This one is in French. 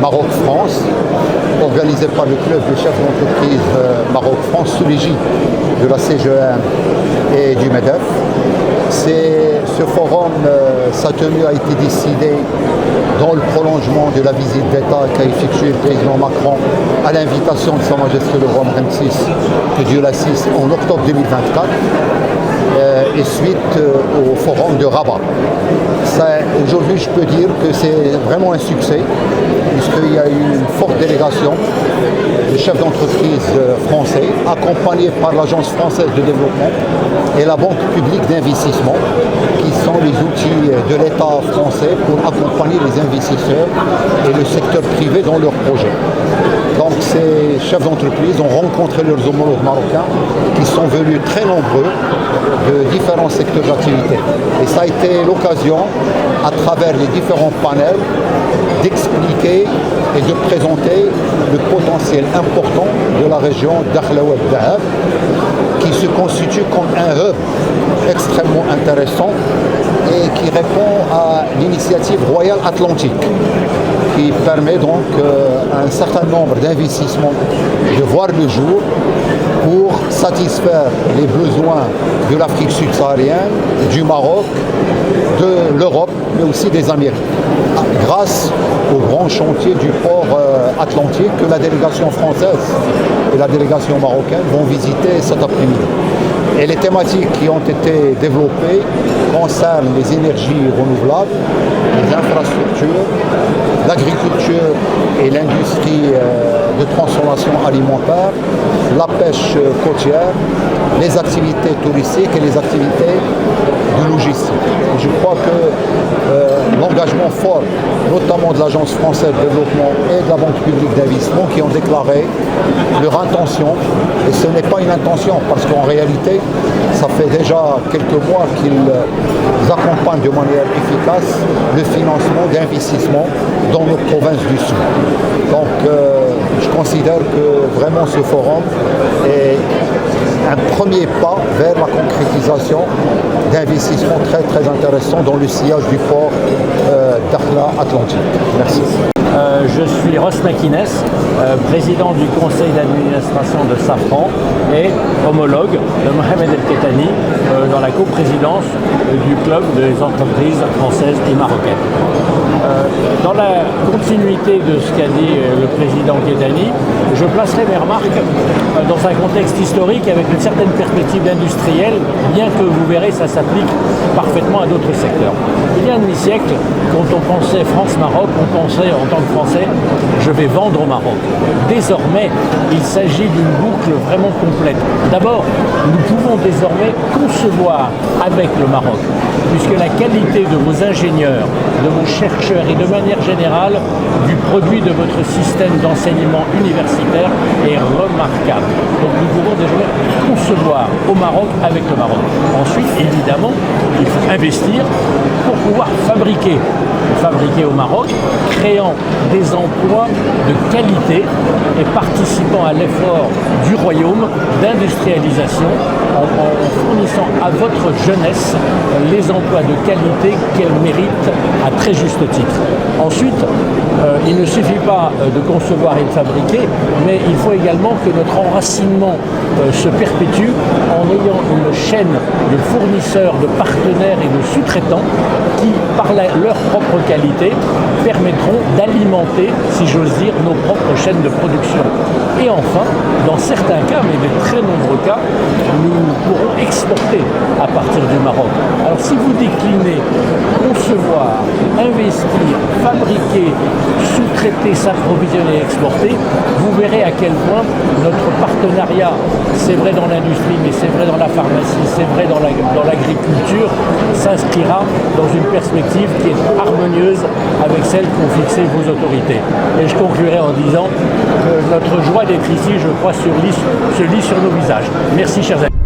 Maroc-France, organisé par le club des chefs d'entreprise Maroc-France sous l'égide de la CGM et du MEDEF. Ce forum, sa tenue a été décidé dans le prolongement de la visite d'État qu'a effectué le président Macron à l'invitation de Sa Majesté le roi Mohamed VI, que Dieu l'assiste, en octobre 2024, et suite au forum de Rabat. Aujourd'hui, je peux dire que c'est vraiment un succès, puisqu'il y a eu une forte délégation de chefs d'entreprise français, accompagnés par l'Agence française de développement et la Banque publique d'investissement, qui sont les outils de l'État français pour accompagner les investisseurs et le secteur privé dans leurs projets. Donc ces chefs d'entreprise ont rencontré leurs homologues marocains qui sont venus très nombreux de différents secteurs d'activité. Et ça a été l'occasion, à travers les différents panels, d'expliquer et de présenter le potentiel important de la région d'Akhlaoua Dahab, qui se constitue comme un hub extrêmement intéressant et qui répond à l'initiative Royale Atlantique, qui permet donc à un certain nombre d'investissements de voir le jour pour satisfaire les besoins de l'Afrique subsaharienne, du Maroc, de l'Europe, mais aussi des Amériques, grâce au grand chantier du port atlantique que la délégation française et la délégation marocaine vont visiter cet après-midi. Et les thématiques qui ont été développées concernent les énergies renouvelables, les infrastructures, l'agriculture et l'industrie de transformation alimentaire, la pêche côtière, les activités touristiques et les activités de logistique. Je crois que l'engagement fort, notamment de l'Agence française de développement et de la Banque publique d'investissement, qui ont déclaré leur intention, et ce n'est pas une intention parce qu'en réalité, ça fait déjà quelques mois qu'ils accompagnent de manière efficace le financement d'investissements dans nos provinces du Sud. Donc je considère que vraiment ce forum est un premier pas vers la concrétisation d'investissements très très intéressants dans le sillage du port d'Akhla Atlantique. Merci. Je suis Ross Makines, président du conseil d'administration de Safran et homologue de Mohamed El Kettani dans la coprésidence du club des entreprises françaises et marocaines. Dans la continuité de ce qu'a dit le président Kettani, je placerai mes remarques dans un contexte historique avec une certaine perspective industrielle, bien que vous verrez, ça s'applique parfaitement à d'autres secteurs. Il y a un demi-siècle, quand on pensait France-Maroc, on pensait en tant que Français, je vais vendre au Maroc. Désormais, il s'agit d'une boucle vraiment complète. D'abord, nous pouvons désormais concevoir avec le Maroc, puisque la qualité de vos ingénieurs, de vos chercheurs et de manière générale du produit de votre système d'enseignement universitaire est remarquable. Donc nous pouvons désormais concevoir au Maroc avec le Maroc. Ensuite, évidemment, il faut investir pour pouvoir fabriquer au Maroc, créant des emplois de qualité et participant à l'effort du royaume d'industrialisation en fournissant à votre jeunesse les emplois de qualité qu'elle mérite à très juste titre. Ensuite, il ne suffit pas de concevoir et de fabriquer, mais il faut également que notre enracinement se perpétue en ayant une chaîne de fournisseurs, de partenaires et de sous-traitants qui, par leur propre qualité, permettront d'alimenter, si j'ose dire, nos propres chaînes de production. Et enfin, dans certains cas, mais de très nombreux cas, nous pourrons exporter à partir du Maroc. Alors si vous déclinez concevoir, investir, fabriquer, sous-traiter, s'approvisionner et exporter, vous verrez à quel point notre partenariat, c'est vrai dans l'industrie, mais c'est vrai dans la pharmacie, c'est vrai dans l'agriculture, s'inscrira dans une perspective qui est harmonieuse avec celle qu'ont fixée vos autorités. Et je conclurai en disant que notre joie d'être ici, je crois, se lit sur nos visages. Merci, chers amis.